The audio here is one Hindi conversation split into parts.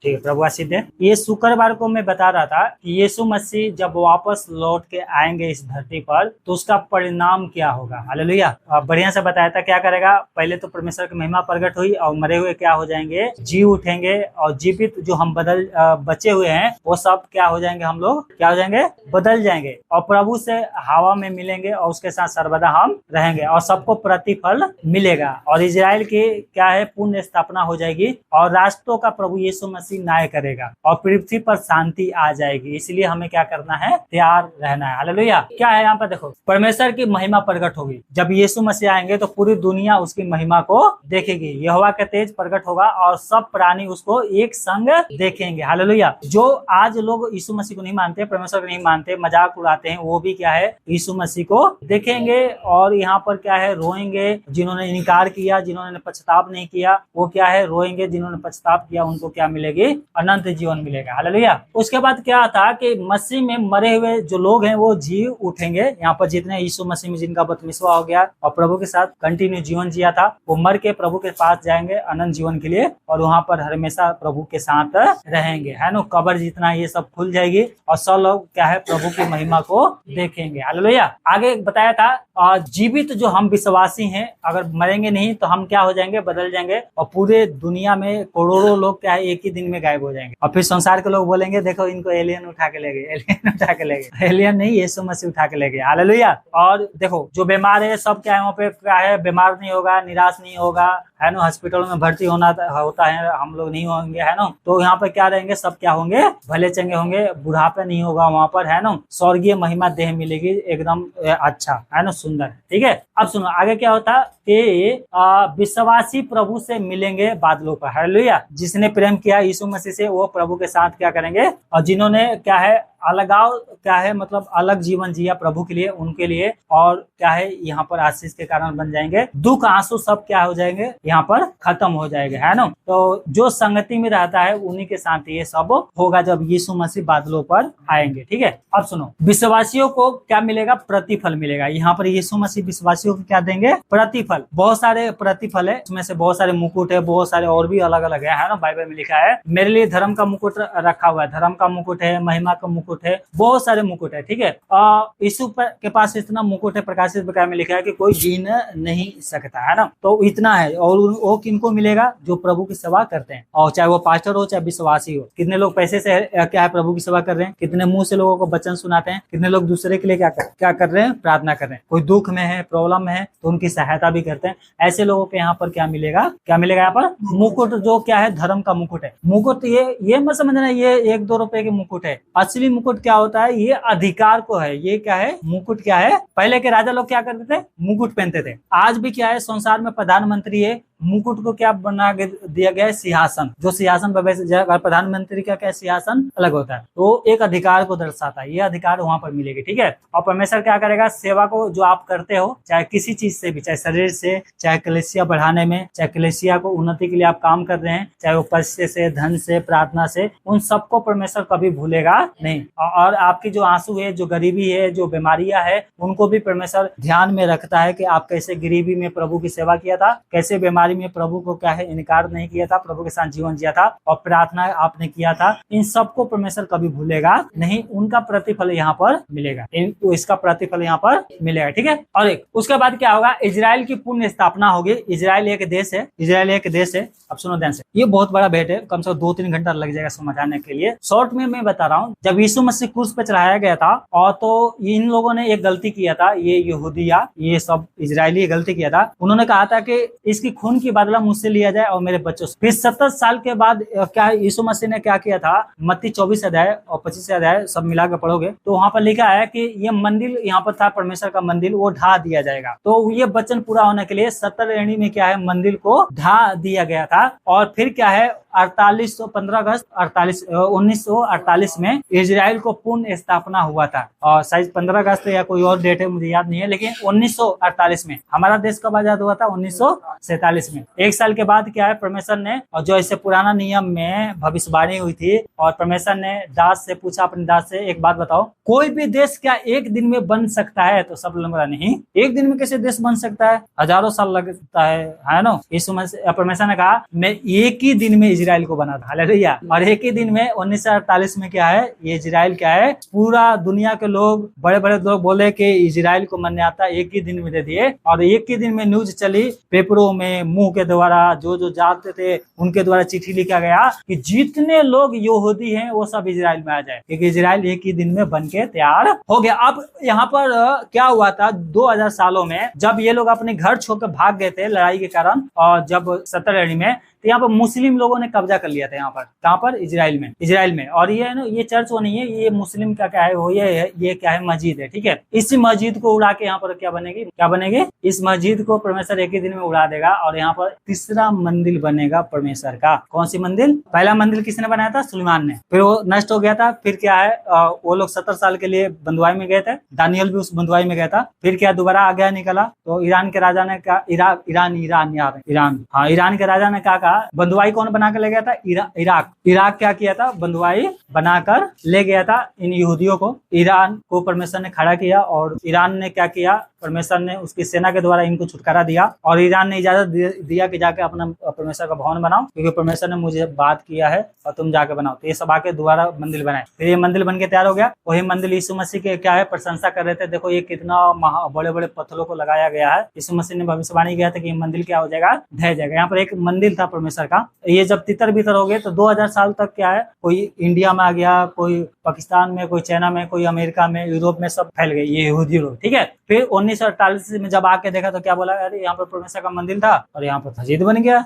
ठीक है, प्रभु आशीष दे। ये शुक्रवार को मैं बता रहा था कि यीशु मसीह जब वापस लौट के आएंगे इस धरती पर तो उसका परिणाम क्या होगा। हालेलुया। बढ़िया से बताया था क्या करेगा। पहले तो परमेश्वर की महिमा प्रकट हुई और मरे हुए क्या हो जाएंगे, जी उठेंगे, और जीवित जो हम बचे हुए हैं वो सब क्या हो जाएंगे, हम लोग क्या हो जाएंगे, बदल जाएंगे और प्रभु से हवा में मिलेंगे और उसके साथ सर्वदा हम रहेंगे और सबको प्रतिफल मिलेगा। और इजराइल की क्या है, पुण्य स्थापना हो जाएगी और राष्ट्रों का प्रभु यीशु मसीह न्याय करेगा और पृथ्वी पर शांति आ जाएगी। इसलिए हमें क्या करना है, तैयार रहना है। हालेलुया। क्या है यहाँ पर देखो, परमेश्वर की महिमा प्रकट होगी। जब यीशु मसीह आएंगे तो पूरी दुनिया उसकी महिमा को देखेगी। यहोवा का तेज प्रकट होगा और सब प्राणी उसको एक संग देखेंगे। हालेलुया। जो आज लोग यीशु मसीह को नहीं मानते, परमेश्वर को नहीं मानते, मजाक उड़ाते हैं, वो भी क्या है, यीशु मसीह को देखेंगे और यहाँ पर क्या है, रोएंगे। जिन्होंने इनकार किया, जिन्होंने पश्चाताप नहीं किया, वो क्या है, रोएंगे। जिन्होंने पश्चाताप किया उनको क्या मिलेगी, अनंत जीवन मिलेगा। हालेलुया। उसके बाद क्या था कि मसीह में मरे हुए जो लोग हैं वो जी उठेंगे। यहाँ पर जितने यीशु मसीह में जिनका बपतिस्मा हो गया और प्रभु के साथ कंटिन्यू जीवन जिया था, वो मर के प्रभु के पास जाएंगे अनंत जीवन के लिए और वहां पर हमेशा प्रभु के साथ रहेंगे, है ना। कब्र जितना ये सब खुल जाएगी और सब लोग क्या है, प्रभु की महिमा को देखेंगे। हालेलुया। आगे बताया था जीवित जो हम विश्वासी हैं, अगर मरेंगे नहीं तो हम क्या हो जाएंगे, बदल जाएंगे और पूरे दुनिया में करोड़ों लोग क्या है, एक ही दिन में गायब हो जाएंगे। और फिर संसार के लोग बोलेंगे देखो इनको एलियन उठा के ले गए, एलियन उठा के ले गए। एलियन नहीं, यीशु मसीह उठा के ले गए। हालेलुया। और देखो जो बीमार है सब क्या है, वहाँ पे क्या है, बीमार नहीं होगा, निराश नहीं होगा, है ना। हॉस्पिटल में भर्ती होता है, हम लोग नहीं होंगे, है ना। तो यहाँ पर क्या रहेंगे, सब क्या होंगे, भले चंगे होंगे, बुढ़ापा नहीं होगा वहाँ पर, है ना। स्वर्गीय महिमा देह मिलेगी, एकदम अच्छा, है ना, सुंदर। ठीक है। अब सुनो आगे क्या होता कि विश्वासी प्रभु से मिलेंगे बादलों पर। हालेलुया। जिसने प्रेम किया यीशु मसीह से वो प्रभु के साथ क्या करेंगे, और जिन्होंने क्या है अलगाव, क्या है मतलब अलग जीवन जिया प्रभु के लिए, उनके लिए और क्या है यहाँ पर आशीष के कारण बन जाएंगे। दुख आंसू सब क्या हो जाएंगे, यहाँ पर खत्म हो जाएंगे, है ना। तो जो संगति में रहता है उन्हीं के साथ ये सब होगा जब यीशु मसीह बादलों पर आएंगे। ठीक है। अब सुनो, विश्वासियों को क्या मिलेगा, प्रतिफल मिलेगा। यहाँ पर यीशु मसीह विश्वासियों को क्या देंगे, प्रतिफल। बहुत सारे प्रतिफल है, उसमें से बहुत सारे मुकुट है, बहुत सारे और भी अलग अलग है ना। बाइबल में लिखा है मेरे लिए धर्म का मुकुट रखा हुआ है, धर्म का मुकुट है, महिमा का मुकुट है, बहुत सारे मुकुट है। ठीक है। यीशु के पास इतना मुकुट है, प्रकाशित वाक्य में लिखा है कि कोई गिन नहीं सकता, है ना। तो इतना है। और वो किनको मिलेगा, जो प्रभु की सेवा करते हैं, और चाहे वो पास्टर हो चाहे विश्वासी हो। कितने लोग पैसे से क्या है प्रभु की सेवा कर रहे हैं, कितने मुंह से लोगों को वचन सुनाते हैं, कितने लोग दूसरे के लिए क्या कर रहे हैं, प्रार्थना कर रहे हैं। कोई दुख में है, प्रॉब्लम में है तो उनकी सहायता भी करते हैं। ऐसे लोगों के यहाँ पर क्या मिलेगा, क्या मिलेगा यहाँ पर, मुकुट, जो क्या है धर्म का मुकुट है। मुकुट ये मत समझना ये 1-2 रुपए के मुकुट है। असली मुकुट क्या होता है, ये अधिकार को है। ये क्या है, मुकुट क्या है, पहले के राजा लोग क्या करते थे, मुकुट पहनते थे। आज भी क्या है, संसार में प्रधानमंत्री है, मुकुट को क्या बना दिया गया है, सिंहासन। जो सिंहासन पर प्रधानमंत्री का क्या सिंहासन अलग होता है, तो एक अधिकार को दर्शाता है। ये अधिकार वहां पर मिलेगी। ठीक है। और परमेश्वर क्या करेगा, सेवा को जो आप करते हो, चाहे किसी चीज से भी, चाहे शरीर से, चाहे कलीसिया बढ़ाने में, चाहे कलीसिया को उन्नति के लिए आप काम कर रहे हैं, चाहे वो पैसे से, धन से, प्रार्थना से, उन सबको परमेश्वर कभी भूलेगा नहीं। और आपकी जो आंसू है, जो गरीबी है, जो बीमारियां है, उनको भी परमेश्वर ध्यान में रखता है कि आप कैसे गरीबी में प्रभु की सेवा किया था, कैसे बीमारी में प्रभु को क्या है इनकार नहीं किया था, प्रभु के साथ जीवन जिया था और प्रार्थना आपने किया था। इन सबको परमेश्वर कभी भूलेगा नहीं, उनका प्रतिफल यहाँ पर मिलेगा, इसका प्रतिफल यहाँ पर मिलेगा। ठीक है। और एक उसके बाद क्या होगा, इजराइल की पुण्य स्थापना होगी। इजराइल एक देश है, इजराइल एक देश है। अब सुनो ध्यान से, ये बहुत बड़ा भेंट है, कम से कम 2-3 घंटा लग जाएगा समझाने के लिए। शॉर्ट में मैं बता रहा हूँ, जब यीशु मसीह क्रूस पे चढ़ाया गया था और तो इन लोगों ने एक गलती किया था, ये यहूदिया, ये सब इजरायली गलती किया था। उन्होंने कहा था कि इसकी खून की बदला मुझसे लिया जाए और मेरे बच्चों से। फिर 70 साल के बाद क्या यीशु मसीह ने क्या किया था, मत्ती 24 अध्याय और 25 अध्याय सब मिला के पढ़ोगे तो वहां पर लिखा है कि ये मंदिर यहाँ पर था परमेश्वर का मंदिर, वो ढा दिया जाएगा। तो ये वचन पूरा होने के लिए 70 एडी में क्या है, मंदिर को ढा दिया गया था। और फिर क्या है, 15 अगस्त 1948 में इजराइल को पूर्ण स्थापना हुआ था। और शायद 15 अगस्त या कोई और डेट है, मुझे याद नहीं है, लेकिन 1948 में। हमारा देश कब आजाद हुआ था, 1947 में। 1 साल के बाद क्या है, परमेश्वर ने, और जो ऐसे पुराना नियम में भविष्यवाणी हुई थी, और परमेश्वर ने दास से पूछा, अपने दास से, एक बात बताओ, कोई भी देश क्या एक दिन में बन सकता है? तो सब लोग बोला नहीं, एक दिन में कैसे देश बन सकता है, हजारों साल लगता है ना। परमेश्वर ने कहा मैं एक ही दिन में इजराइल को बना था। हालेलुया। और एक ही दिन में 1948 में क्या है, ये इजराइल क्या है, पूरा दुनिया के लोग, बड़े बड़े लोग बोले कि इजराइल को मान्यता एक ही दिन में दे दिए, और एक ही दिन में न्यूज चली, पेपरों में, मुंह के द्वारा, जो जानते थे उनके द्वारा चिट्ठी लिखा गया कि जितने लोग यहूदी हैं वो सब इजराइल में आ जाए, क्योंकि इजराइल एक ही दिन में बन के तैयार हो गया। अब यहाँ पर क्या हुआ था, 2000 सालों में जब ये लोग अपने घर छोड़कर भाग गए थे लड़ाई के कारण, और जब 70 में, तो यहाँ पर मुस्लिम लोगों ने कब्जा कर लिया था यहाँ पर। कहाँ पर? इजराइल में। और ये है ना, ये चर्च वो नहीं है, ये मुस्लिम का क्या है, वो ये क्या है, मस्जिद है। ठीक है, इसी मस्जिद को उड़ा के यहाँ पर क्या बनेगी, इस मस्जिद को परमेश्वर एक ही दिन में उड़ा देगा, और यहाँ पर तीसरा मंदिर बनेगा परमेश्वर का। कौन सी मंदिर? पहला मंदिर किसने बनाया था? सुलेमान ने। फिर वो नष्ट हो गया था। फिर क्या है, वो लोग 70 साल के लिए बंधुआई में गए थे, दानियल भी उस बंधुआई में गया था। फिर क्या, दोबारा आज्ञा निकला, तो ईरान के राजा ने कहा, ईरान के राजा ने कहा, बंधुआई कौन बना कर ले गया था? इराक क्या किया था, बंधुआई बनाकर ले गया था इन यहूदियों को। ईरान को परमेश्वर ने खड़ा किया, और ईरान ने क्या किया, परमेश्वर ने उसकी सेना के द्वारा इनको छुटकारा दिया, और ईरान ने इजाजत दिया कि जाके अपना परमेश्वर का भवन बनाओ, क्योंकि परमेश्वर ने मुझे बात किया है और तुम जाके बनाओ। तो ये सब आके दोबारा मंदिर बनाए। फिर ये मंदिर बन के तैयार हो गया। वही मंदिर यीशु मसीह के क्या है, प्रशंसा कर रहे थे, देखो ये कितना बड़े बड़े पत्थरों को लगाया गया है। यीशु मसीह ने भविष्यवाणी किया था कि ये मंदिर क्या हो जाएगा, ढह जाएगा। यहाँ पर एक मंदिर था परमेश्वर का, ये जब तितर बितर हो गए तो 2000 साल तक क्या है, कोई इंडिया में आ गया, कोई पाकिस्तान में, कोई चाइना में, कोई अमेरिका में, यूरोप में, सब फैल गए ये यहूदी लोग। ठीक है, फिर 1948 में जब आके देखा तो क्या बोला, अरे यहाँ पर परमेश्वर का मंदिर था और यहाँ पर मस्जिद बन गया।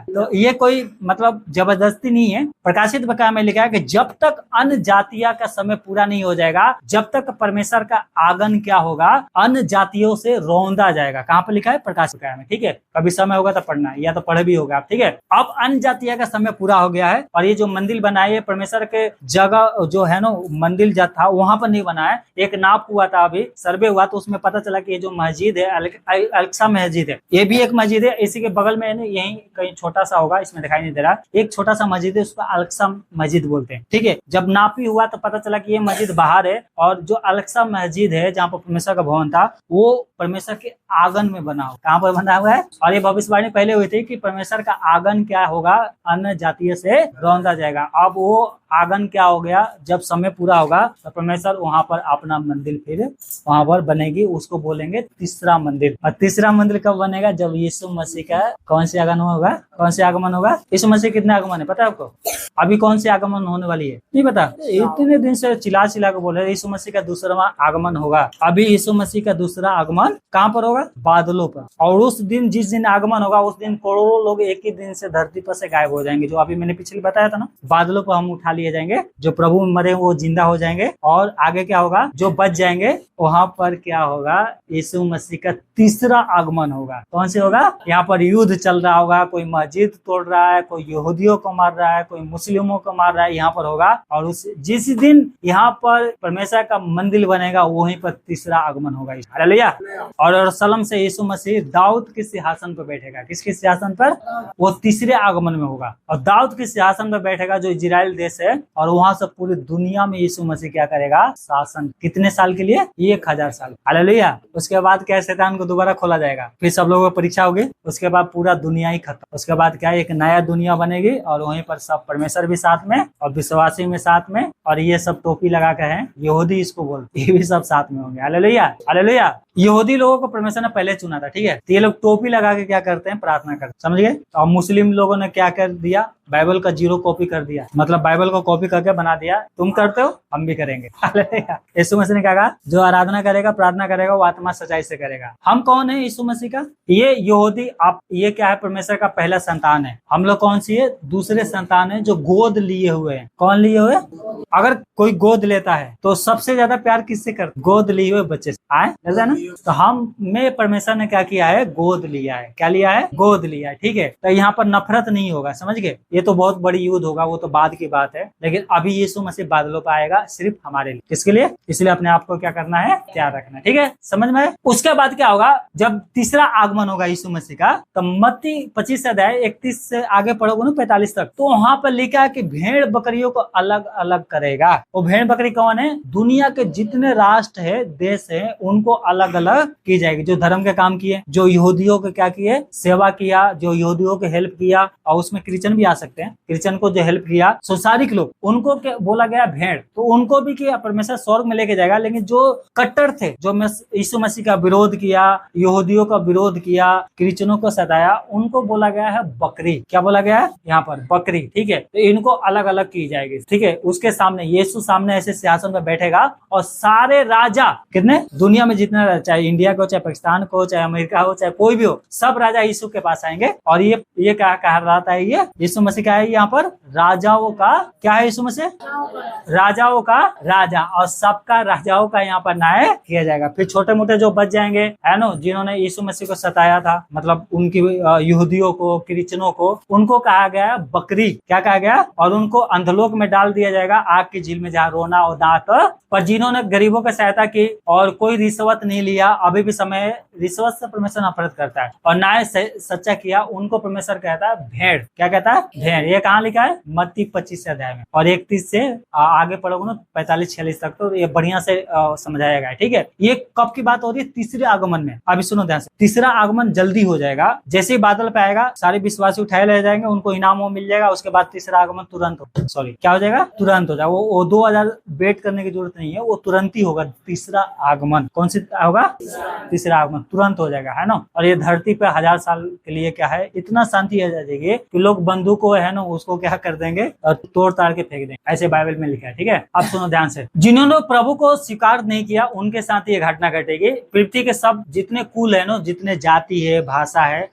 तो ये कोई मतलब जबरदस्ती नहीं है। प्रकाशित वाक्य में लिखा है कि जब तक अन्य जातियों का समय पूरा नहीं हो जाएगा, जब तक परमेश्वर का आगमन क्या होगा, अन्य जातियों से रौंदा जाएगा। कहाँ पर लिखा है? प्रकाशित वाक्य में। ठीक है, कभी समय होगा तो पढ़ना है, या तो पढ़े भी होगा आप। ठीक है, अब अन्य जातियों का समय पूरा हो गया है, और ये जो मंदिर बनाए परमेश्वर के जगह जो है ना, मंदिर जो था वहां पर नहीं बना है। एक नाप हुआ था, अभी सर्वे हुआ, तो उसमें पता चला कि ये जो मस्जिद है अल-अक्सा मस्जिद है, ये भी एक मस्जिद है। इसी के बगल में यही कहीं छोटा सा होगा, इसमें दिखाई नहीं दे रहा, एक छोटा सा मस्जिद है, उसको अल-अक्सा मस्जिद बोलते हैं। ठीक है, जब नापी हुआ तो पता चला कि ये मस्जिद बाहर है, और जो अल-अक्सा मस्जिद है जहाँ पर परमेश्वर का भवन था, वो परमेश्वर के आंगन में बना हुआ। कहाँ पर बना हुआ है? और ये भविष्यवाणी पहले हुई थी कि परमेश्वर का आंगन क्या होगा, अन्य जातीय से रौंदा जाएगा। अब वो आंगन क्या हो गया, जब समय पूरा होगा तो परमेश्वर वहां पर अपना मंदिर फिर वहां पर बनेगी, उसको बोलेंगे तीसरा मंदिर। और तीसरा मंदिर कब बनेगा? जब यीशु मसीह का कौन से आगमन होगा? कौन से आगमन होगा? यीशु मसीह कितने आगमन है पता है आपको? अभी कौन से आगमन होने वाली है नहीं पता? इतने दिन से चिल्ला के बोले यीशु मसीह का दूसरा आगमन होगा। अभी यीशु मसीह का दूसरा आगमन कहाँ पर होगा? बादलों पर। और उस दिन, जिस दिन आगमन होगा, उस दिन करोड़ों लोग एक ही दिन से धरती पर से गायब हो जाएंगे। जो अभी मैंने पिछले बताया था ना, बादलों पर हम उठा लिए जाएंगे, जो प्रभु में मरे वो जिंदा हो जाएंगे। और आगे क्या होगा? जो बच जाएंगे वहां पर क्या होगा? यीशु मसीह का तीसरा आगमन होगा। कौन से होगा? यहाँ पर युद्ध चल रहा होगा, कोई मस्जिद तोड़ रहा है, कोई यहूदियों को मार रहा है, कोई मुस्लिमों को मार रहा है, यहाँ पर होगा। और उस जिस दिन यहाँ पर परमेश्वर का मंदिर बनेगा, वहीं पर तीसरा आगमन होगा। हालेलुया। और यरूशलेम से यीशु मसीह दाऊद के सिंहासन पर बैठेगा। किसके सिंहासन पर? वो तीसरे आगमन में होगा। और दाऊद के सिंहासन पर बैठेगा जो इजराइल देश है, और वहां से पूरी दुनिया में यीशु मसीह क्या करेगा? शासन। कितने साल के लिए? 1000 साल। हालेलुया। उसके बाद क्या? शैतान को दोबारा खोला जाएगा, फिर सब लोगों को परीक्षा होगी, उसके बाद पूरा दुनिया ही खत्म। उसके बाद क्या? एक नया दुनिया बनेगी, और वहीं पर सब परमेश्वर भी साथ में और विश्वासी में साथ में, और ये सब टोपी लगा के हैं, यहूदी इसको बोलते, ये भी सब साथ में होंगे। हालेलुया। हालेलुया। यहूदी लोगों को परमेश्वर ने पहले चुना था। ठीक है, तो ये लोग टोपी लगा के क्या करते हैं? प्रार्थना करते, समझ गए? और मुस्लिम लोगों ने क्या कर दिया? बाइबल का 0 कॉपी कर दिया, मतलब बाइबल को कॉपी करके बना दिया। तुम करते हो, हम भी करेंगे। यीशु मसीह ने कहा जो आराधना करेगा, प्रार्थना करेगा, वो आत्मा सच्चाई से करेगा। हम कौन है? यीशु मसीह का ये यहूदी, आप ये क्या है? परमेश्वर का पहला संतान है। हम लोग कौन सी है? दूसरे संतान है, जो गोद लिए हुए हैं। कौन लिए हुए? अगर कोई गोद लेता है तो सबसे ज्यादा प्यार किससे करता? गोद लिए हुए बच्चे से। आए ना? तो हम में परमेश्वर ने क्या किया है, गोद लिया है। क्या लिया है, गोद लिया है। ठीक है, तो यहाँ पर नफरत नहीं होगा, समझ गए। ये तो बहुत बड़ी युद्ध होगा, वो तो बाद की बात है, लेकिन अभी यीशु मसीह बादलों पर आएगा सिर्फ हमारे लिए। किसके लिए? इसलिए अपने आप को क्या करना है, तैयार रखना है। ठीक है, समझ में आए? उसके बाद क्या होगा, जब तीसरा आगमन होगा यीशु मसीह का, तो मत्ती 25 अध्याय 31 से आगे पढ़ोगे ना 45 तक, तो वहां पर लिखा है कि भेड़ बकरियों को अलग अलग करेगा। वो भेड़ बकरी कौन है? दुनिया के जितने राष्ट्र है, देश है, उनको अलग अलग की जाएगी। जो धर्म के काम किए, जो यहूदियों के क्या किए, सेवा किया, जो यहूदियों के हेल्प किया, और उसमें क्रिश्चियन भी आ सकते हैं, क्रिश्चियन को जो हेल्प किया, संसारिक लोग, उनको क्या बोला गया, भेड़। तो उनको भी किया परमेश्वर स्वर्ग में लेके जाएगा। लेकिन जो कट्टर थे, जो यीशु मसीह का विरोध किया, यहूदियों का विरोध किया, क्रिश्चियनों को सताया, उनको बोला गया है बकरी। क्या बोला गया है यहाँ पर? बकरी। ठीक है, तो इनको अलग अलग की जाएगी। ठीक है, उसके सामने यीशु सामने ऐसे सिंहासन पर बैठेगा, और सारे राजा, कितने दुनिया में जितने, चाहे इंडिया को, चाहे पाकिस्तान को, चाहे अमेरिका हो, चाहे कोई भी हो, सब राजा यीशु के पास आएंगे। और ये क्या कहा जाता है, ये यीशु मसीह क्या है यहाँ पर? राजाओं का क्या है? यीशु मसीह राजाओं का राजा, और सबका राजाओं का यहाँ पर न्याय किया जाएगा। फिर छोटे मोटे जो बच जाएंगे, है ना, जिन्होंने यीशु मसीह को सताया था, मतलब उनकी यहूदियों को, क्रिश्चियनों को, उनको कहा गया बकरी। क्या कहा गया? और उनको अंधलोक में डाल दिया जाएगा, आग की झील में, जहाँ रोना और दांत। पर जिन्होंने गरीबों की सहायता की और कोई रिश्वत नहीं लिया, अभी भी समय रिश्वत से परमेश्वर नफरत करता है, और न्याय सच्चा किया, उनको परमेश्वर कहता है भेड़। क्या कहता है? भेड़। ये कहाँ लिखा है? मत्ती 25 अध्याय में, और 31 से आगे पढ़ोगे ना 45-46 तक, तो ये बढ़िया से समझाया गया है। ठीक है, ये कब की बात हो रही है? तीसरे आगमन में। अभी सुनो ध्यान से, तीसरा आगमन जल्दी हो जाएगा। जैसे ही बादल पे आएगा, सारे विश्वासी उठाए ले जाएंगे, उनको इनाम वो मिल जाएगा। उसके बाद तीसरा आगमन तुरंत क्या हो जाएगा? तुरंत हो जाएगा। वो 2000 वेट करने की जरूरत नहीं है, वो तुरंत ही होगा। तीसरा आगमन कौन सी होगा? तीसरा आगमन तुरंत हो जाएगा, है ना। और ये धरती पे 1000 साल के लिए क्या है, इतना शांति आ जाएगी कि लोग बंदूक को, है ना, उसको क्या कर देंगे, और तोड़ ताड़ के फेंक देंगे। ऐसे बाइबल में लिखा है। ठीक है, अब सुनो ध्यान से, जिन्होंने प्रभु को स्वीकार नहीं किया, उनके साथ ये घटना घटेगी। पृथ्वी के सब जितने कुल है ना, जितने जाति है, भाषा है,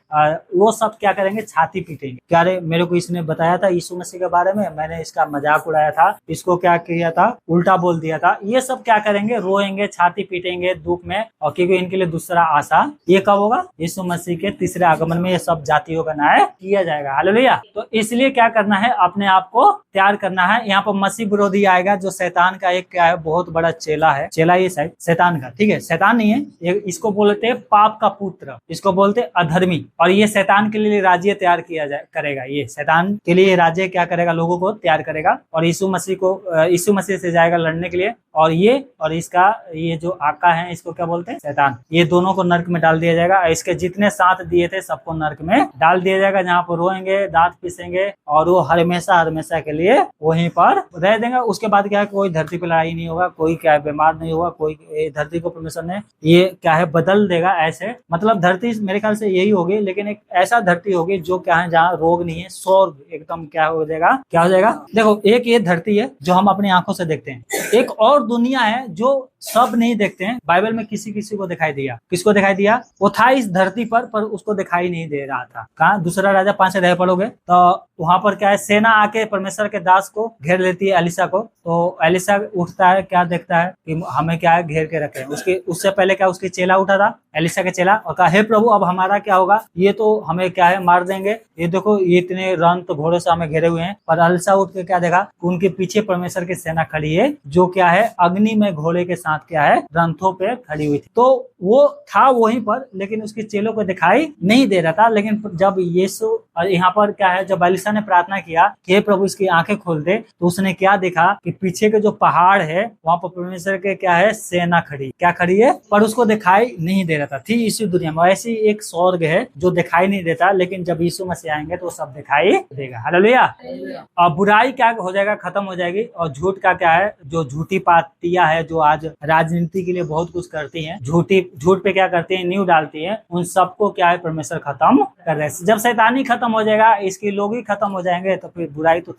वो सब क्या करेंगे? छाती पीटेंगे। क्या रे, मेरे को इसने बताया था यीशु मसीह के बारे में, मैंने इसका मजाक उड़ाया था, इसको क्या किया था, उल्टा बोल दिया था। ये सब क्या करेंगे? रोएंगे, छाती पीटेंगे दुख में, और क्योंकि इनके लिए दूसरा आशा। ये कब होगा? यीशु मसीह के तीसरे आगमन में ये सब जातियों का न्याय किया जाएगा। हालेलुया। तो इसलिए क्या करना है? अपने आप को तैयार करना है। यहाँ पर मसीह विरोधी आएगा, जो शैतान का एक क्या है, बहुत बड़ा चेला है। चेला ये शायद शैतान का, ठीक है, शैतान नहीं है, इसको बोलते हैं पाप का पुत्र, इसको बोलते हैं अधर्मी। और ये शैतान के लिए राज्य तैयार किया करेगा। ये शैतान के लिए राज्य क्या करेगा? लोगों को तैयार करेगा, और यीशु मसीह से जाएगा लड़ने के लिए। और इसका ये जो आका है, इसको क्या बोलते हैं? शैतान। ये दोनों को नर्क में डाल दिया जाएगा। इसके जितने साथ दिए थे, सबको नर्क में डाल दिया जाएगा, जहाँ पर रोएंगे, दांत पीसेंगे, और वो हमेशा के लिए वहीं पर रह देंगे। उसके बाद क्या है, कोई धरती पर लड़ाई नहीं होगा, कोई क्या है बीमार नहीं होगा, कोई धरती को परमेश्वर ने ये क्या है बदल देगा। ऐसे मतलब धरती मेरे ख्याल से यही होगी, लेकिन एक ऐसा धरती होगी जो क्या है, जहाँ रोग नहीं है, स्वर्ग एकदम क्या हो जाएगा। क्या हो जाएगा? देखो, एक ये धरती है जो हम अपनी आंखों से देखते हैं, एक और दुनिया है जो सब नहीं देखते हैं। बाइबल में किसी को दिखाई दिया। किसको दिखाई दिया? वो था इस धरती पर उसको दिखाई नहीं दे रहा था। कहाँ? दूसरा राजा 5 अध्याय पढ़ोगे तो वहां पर क्या है, सेना आके परमेश्वर के दास को घेर लेती है, एलिशा को। तो एलिशा उठता है, क्या देखता है कि हमें क्या है, घेर के रखे। उससे पहले क्या, उसके चेला उठा था, एलिशा के चेला, और कहा, हे प्रभु, अब हमारा क्या होगा? ये तो हमें क्या है, मार देंगे। ये देखो, ये इतने रन तो घोड़े से हमें घेरे हुए हैं। पर एलिशा उठ के क्या देखा, उनके पीछे परमेश्वर की सेना खड़ी है, जो क्या है, अग्नि में घोड़े के साथ क्या है, रंथों पे खड़ी हुई थी। तो वो था वहीं पर, लेकिन उसके चेलों को दिखाई नहीं दे रहा था। लेकिन जब यीशु यहाँ पर क्या है, जब एलिशा ने प्रार्थना किया कि हे प्रभु, इसकी आंखें खोल दे, तो उसने क्या देखा कि पीछे के जो पहाड़ है, वहां पर परमेश्वर के क्या है, सेना खड़ी। क्या खड़ी है? पर उसको दिखाई नहीं दे रहा था। थी इसी दुनिया में ऐसी एक स्वर्ग है जो दिखाई नहीं देता, लेकिन जब यीशु मसीह आएंगे तो सब दिखाई देगा। हालेलुया। और बुराई क्या हो जाएगा, खत्म हो जाएगी। और झूठ का क्या है, जो झूठी पार्टियां है, जो आज राजनीति के लिए बहुत कुछ करती हैं, झूठ पे क्या करती है, नींव डालती है, उन सबको क्या है, परमेश्वर खत्म कर रहे हैं। जब शैतानी खत्म हो जाएगा, इसके लोग ही खत्म हो जाएंगे, तो फिर बुराई तो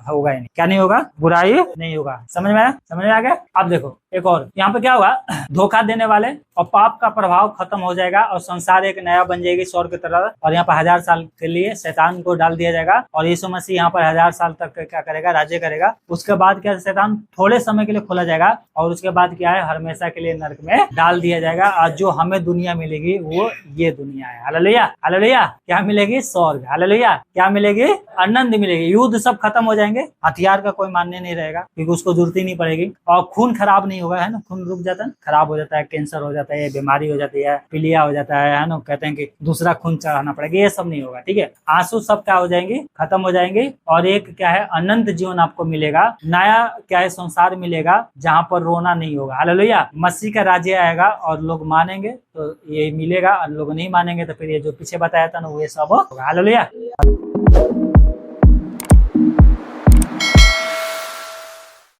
होगा ही नहीं। क्या नहीं होगा? बुराई नहीं होगा। समझ में आ गया? अब देखो एक और यहाँ पे क्या होगा, धोखा देने वाले और पाप का प्रभाव खत्म हो जाएगा, और संसार एक नया बन जाएगी स्वर्ग की तरह। और यहाँ पर 1000 साल के लिए शैतान को डाल दिया जाएगा, और यीशु मसीह यहाँ पर 1000 साल तक क्या करेगा, राज्य करेगा। उसके बाद क्या, शैतान थोड़े समय के लिए खोला जाएगा, और उसके बाद क्या है हमेशा के लिए नरक में डाल दिया जाएगा, और जो हमें दुनिया मिलेगी वो ये दुनिया है। Hallelujah hallelujah. क्या मिलेगी? स्वर्ग। हालेलुया। क्या मिलेगी? आनंद मिलेगी। युद्ध सब खत्म हो जाएंगे, हथियार का कोई मान्य नहीं रहेगा क्योंकि उसको जरूरत ही नहीं पड़ेगी, और खून खराब नहीं होगा, है ना। खून रुक जाता है, खराब हो जाता है, कैंसर हो जाता है, बीमारी हो जाती है, पीलिया हो जाता है ना। कहते हैं कि दूसरा खून चढ़ाना पड़ेगा, ये सब नहीं होगा। ठीक है, आंसू सब क्या हो जाएंगे? खत्म हो जाएंगे। और एक क्या है? अनंत जीवन आपको मिलेगा, नया क्या है? संसार मिलेगा जहां पर रोना नहीं होगा। हालेलुया। मसीह का राज्य आएगा और लोग मानेंगे तो ये मिलेगा, और लोग नहीं मानेंगे तो फिर ये जो पीछे बताया था ना वो ये सब होगा। हालेलुया।